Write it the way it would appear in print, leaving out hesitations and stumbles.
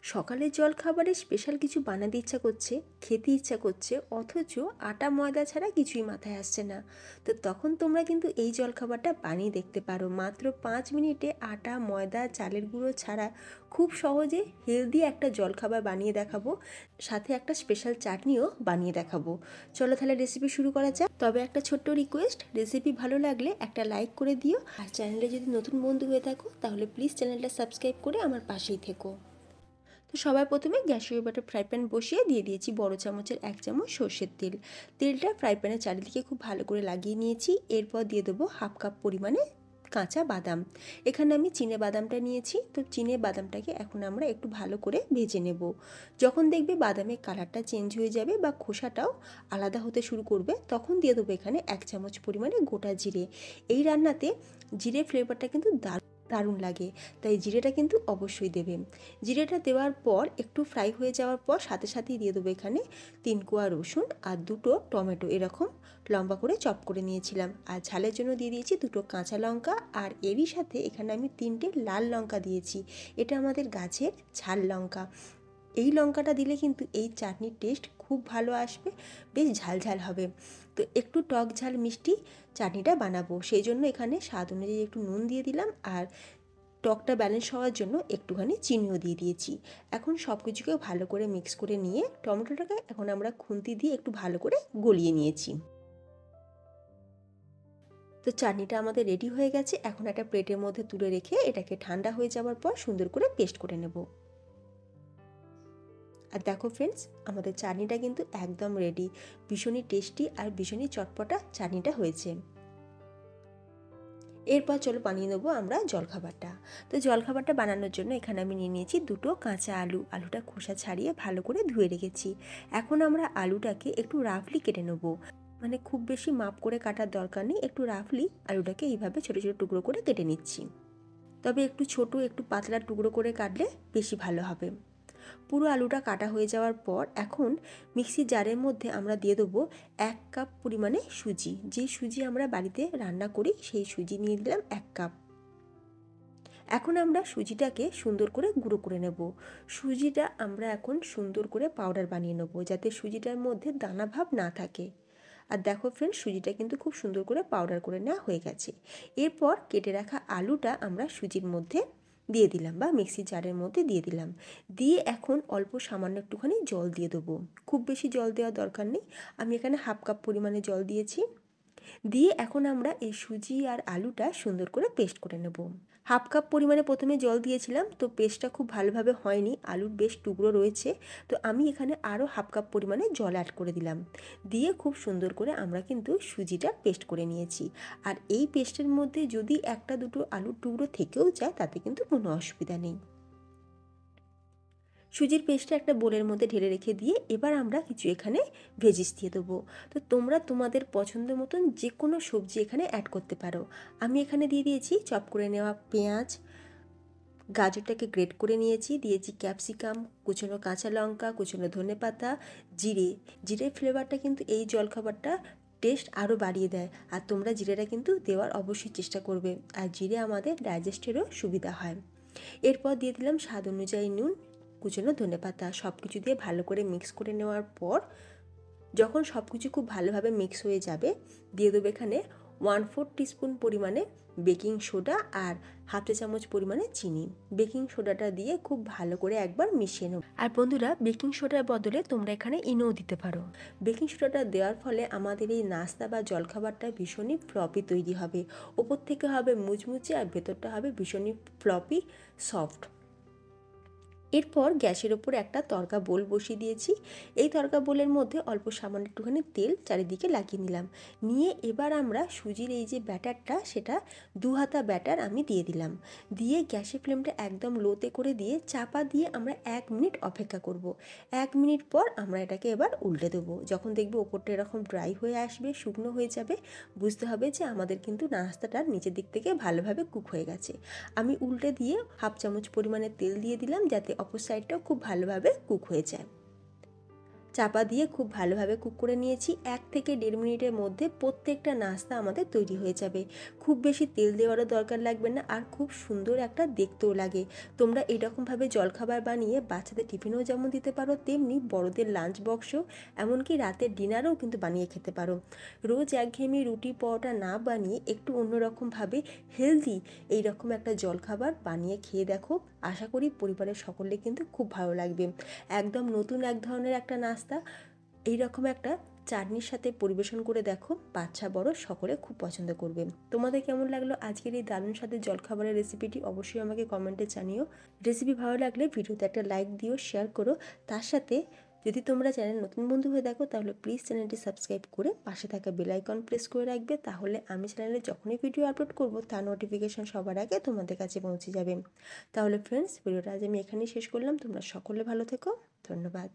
সকালের জলখাবারে স্পেশাল কিছু বানাতে ইচ্ছা করছে, খেতে ইচ্ছা করছে, অথচ আটা ময়দা ছাড়া কিছুই মাথায় আসছে না। তো তখন তোমরা কিন্তু এই জলখাবারটা বানিয়ে দেখতে পারো। মাত্র 5 মিনিটে আটা ময়দা চালের গুঁড়ো ছাড়া খুব সহজে হেলদি একটা জলখাবার বানিয়ে দেখাবো, সাথে একটা স্পেশাল চাটনিও বানিয়ে দেখাবো। চলো তাহলে রেসিপি শুরু করা যাক। তবে একটা ছোট্ট রিকোয়েস্ট, রেসিপি ভালো লাগলে একটা লাইক করে দিও, আর চ্যানেলে যদি নতুন বন্ধু হয়ে থাকো তাহলে প্লিজ চ্যানেলটা সাবস্ক্রাইব করে আমার পাশেই থেকো। তো সবার প্রথমে গ্যাসের উপরে ফ্রাই প্যান বসিয়ে দিয়ে দিয়েছি বড় চামচের 1 চামচ সর্ষের তেল। তেলটা ফ্রাই প্যানের চারিদিকে খুব ভালো করে লাগিয়ে নিয়েছি। এরপর দিয়ে দেবো 1/2 কাপ পরিমাণে কাঁচা বাদাম। এখানে আমি চিনে বাদামটা নিয়েছি। তো চিনে বাদামটাকে এখন আমরা একটু ভালো করে ভেজে নেব। যখন দেখবে বাদামের কালারটা চেঞ্জ হয়ে যাবে বা খোসাটাও আলাদা হতে শুরু করবে, তখন দিয়ে দেবো এখানে 1 চামচ পরিমাণে গোটা জিরে। এই রান্নাতে জিরে ফ্লেভারটা কিন্তু দারুণ লাগে, তাই জিরেটা কিন্তু অবশ্যই দেবে। জিরেটা দেওয়ার পর একটু ফ্রাই হয়ে যাওয়ার পর সাথে সাথেই দিয়ে দেবো এখানে 3 কোয়া রসুন আর 2টো টমেটো এরকম লম্বা করে চপ করে নিয়েছিলাম। আর ঝালের জন্য দিয়ে দিয়েছি 2টো কাঁচা লঙ্কা, আর এরই সাথে এখানে আমি 3টে লাল লঙ্কা দিয়েছি। এটা আমাদের গাছের ঝাল লঙ্কা। এই লঙ্কাটা দিলে কিন্তু এই চাটনির টেস্ট খুব ভালো আসবে, বেশ ঝাল ঝাল হবে। তো একটু টক ঝাল মিষ্টি চাটনিটা বানাবো, সেই জন্য এখানে স্বাদ অনুযায়ী একটু নুন দিয়ে দিলাম, আর টকটা ব্যালেন্স হওয়ার জন্য একটুখানি চিনিও দিয়ে দিয়েছি। এখন সব কিছুকে ভালো করে মিক্স করে নিয়ে টমেটোটাকে এখন আমরা খুন্তি দিয়ে একটু ভালো করে গলিয়ে নিয়েছি। তো চাটনিটা আমাদের রেডি হয়ে গেছে। এখন একটা প্লেটের মধ্যে তুলে রেখে এটাকে ঠান্ডা হয়ে যাওয়ার পর সুন্দর করে পেস্ট করে নেব। আর দেখো ফ্রেন্ডস, আমাদের চাটনিটা কিন্তু একদম রেডি। ভীষণই টেস্টি আর ভীষণই চটপটা চাটনিটা হয়েছে। এরপর চলো বানিয়ে নেবো আমরা জলখাবারটা। তো জলখাবারটা বানানোর জন্য এখানে আমি নিয়ে নিয়েছি 2টো কাঁচা আলু। আলুটা খোসা ছাড়িয়ে ভালো করে ধুয়ে রেখেছি। এখন আমরা আলুটাকে একটু রাফলি কেটে নেবো, মানে খুব বেশি মাপ করে কাটার দরকার নেই, একটু রাফলি আলুটাকে এইভাবে ছোটো ছোটো টুকরো করে কেটে নিচ্ছি। তবে একটু ছোট একটু পাতলা টুকরো করে কাটলে বেশি ভালো হবে। পুরো আলুটা কাটা হয়ে যাওয়ার পর এখন মিক্সির জারের মধ্যে আমরা দিয়ে দেবো 1 কাপ পরিমাণে সুজি। যে সুজি আমরা বাড়িতে রান্না করি সেই সুজি নিয়ে দিলাম 1 কাপ। এখন আমরা সুজিটাকে সুন্দর করে গুঁড়ো করে নেব। সুজিটা আমরা এখন সুন্দর করে পাউডার বানিয়ে নেব, যাতে সুজিটার মধ্যে দানা ভাব না থাকে। আর দেখো ফ্রেন্ডস, সুজিটা কিন্তু খুব সুন্দর করে পাউডার করে নেওয়া হয়ে গেছে। এরপর কেটে রাখা আলুটা আমরা সুজির মধ্যে দিয়ে দিলাম বা মিক্সির জারের মধ্যে দিয়ে দিলাম। দিয়ে এখন অল্প সামান্য একটুখানি জল দিয়ে দেবো। খুব বেশি জল দেওয়ার দরকার নেই, আমি এখানে 1/2 কাপ পরিমাণে জল দিয়েছি। দিয়ে এখন আমরা এই সুজি আর আলুটা সুন্দর করে পেস্ট করে নেব। 1/2 কাপ পরিমাণে প্রথমে জল দিয়েছিলাম, তো পেস্টটা খুব ভালোভাবে হয়নি, আলুর বেশ টুকরো রয়েছে। তো আমি এখানে আরও 1/2 কাপ পরিমাণে জল অ্যাড করে দিলাম। দিয়ে খুব সুন্দর করে আমরা কিন্তু সুজিটা পেস্ট করে নিয়েছি। আর এই পেস্টের মধ্যে যদি 1-2টো আলুর টুকরো থেকেও যায় তাতে কিন্তু কোনো অসুবিধা নেই। সুজির পেস্টটা একটা বোলের মধ্যে ঢেলে রেখে দিয়ে এবার আমরা কিছু এখানে ভেজিস দিয়ে দেবো। তো তোমরা তোমাদের পছন্দ মতন যে কোনো সবজি এখানে অ্যাড করতে পারো। আমি এখানে দিয়ে দিয়েছি চপ করে নেওয়া পেঁয়াজ, গাজরটাকে গ্রেট করে নিয়েছি, দিয়েছি ক্যাপসিকাম, কুচনো কাঁচা লঙ্কা, কুচনো ধনেপাতা, জিরের ফ্লেভারটা কিন্তু এই জলখাবারটা টেস্ট আরও বাড়িয়ে দেয়। আর তোমরা জিরেটা কিন্তু দেওয়ার অবশ্যই চেষ্টা করবে, আর জিরে আমাদের ডাইজেস্টেরও সুবিধা হয়। এরপর দিয়ে দিলাম স্বাদ অনুযায়ী নুন, কুচনো ধনেপাতা। সব কিছু দিয়ে ভালো করে মিক্স করে নেওয়ার পর যখন সব কিছু খুব ভালোভাবে মিক্স হয়ে যাবে, দিয়ে দেবো এখানে 1/4 টিস্পুন পরিমাণে বেকিং সোডা আর 1/2 চা চামচ পরিমাণে চিনি। বেকিং সোডাটা দিয়ে খুব ভালো করে একবার মিশিয়ে নেব। আর বন্ধুরা, বেকিং সোডার বদলে তোমরা এখানে ইনোও দিতে পারো। বেকিং সোডাটা দেওয়ার ফলে আমাদের এই নাস্তা বা জলখাবারটা ভীষণই ফ্লপি তৈরি হবে। ওপর থেকে হবে মুচমুচে আর ভেতরটা হবে ভীষণই ফ্লপি সফট। এরপর গ্যাসের ওপর একটা তড়কা বোল বসিয়ে দিয়েছি। এই তড়কা বোলের মধ্যে অল্প সামান্য একটুখানি তেল চারিদিকে লাগিয়ে নিলাম। নিয়ে এবার আমরা সুজির এই যে ব্যাটারটা, সেটা 2 হাতা ব্যাটার আমি দিয়ে দিলাম। দিয়ে গ্যাসের ফ্লেমটা একদম লোতে করে দিয়ে চাপা দিয়ে আমরা 1 মিনিট অপেক্ষা করব। 1 মিনিট পর আমরা এটাকে এবার উল্টে দেবো। যখন দেখবো ওপরটা এরকম ড্রাই হয়ে আসবে, শুকনো হয়ে যাবে, বুঝতে হবে যে আমাদের কিন্তু নাস্তাটা নিচের দিক থেকে ভালোভাবে কুক হয়ে গেছে। আমি উল্টে দিয়ে 1/2 চামচ পরিমাণে তেল দিয়ে দিলাম, যাতে অপর সাইডটাও খুব ভালোভাবে কুক হয়ে যায়। চাপা দিয়ে খুব ভালোভাবে কুক করে নিয়েছি। 1 থেকে 1.5 মিনিটের মধ্যে প্রত্যেকটা নাস্তা আমাদের তৈরি হয়ে যাবে। খুব বেশি তেল দেওয়ারও দরকার লাগবে না, আর খুব সুন্দর একটা দেখতেও লাগে। তোমরা এরকমভাবে জলখাবার বানিয়ে বাচ্চাদের টিফিনেও যেমন দিতে পারো, তেমনি বড়দের লাঞ্চ বক্সও, এমনকি রাতের ডিনারেও কিন্তু বানিয়ে খেতে পারো। রোজ একঘেয়েমি রুটি পরোটা না বানিয়ে একটু অন্যরকমভাবে হেলদি এইরকম একটা জলখাবার বানিয়ে খেয়ে দেখো। আশা করি পরিবারের সকলে কিন্তু খুব ভালো লাগবে। একদম নতুন এক ধরনের একটা নাস্তা এইরকম একটা চাটনির সাথে পরিবেশন করে দেখো, বাচ্চা বড় সকলে খুব পছন্দ করবে। তোমাদের কেমন লাগলো আজকের এই দারুণ স্বাদের জলখাবারের রেসিপিটি অবশ্যই আমাকে কমেন্টে জানিও। রেসিপি ভালো লাগলে ভিডিওতে একটা লাইক দিও, শেয়ার করো। তার সাথে যদি তোমরা চ্যানেল নতুন বন্ধু হয়ে দেখো তাহলে প্লিজ চ্যানেলটি সাবস্ক্রাইব করে পাশে থাকা বেল আইকন প্রেস করে রাখবে, তাহলে আমি চ্যানেলে যখনই ভিডিও আপলোড করব তার নোটিফিকেশন সবার আগে তোমাদের কাছে পৌঁছে যাবে। তাহলে ফ্রেন্ডস, ভিডিওটা আজ আমি এখানেই শেষ করলাম। তোমরা সকলে ভালো থেকো। ধন্যবাদ।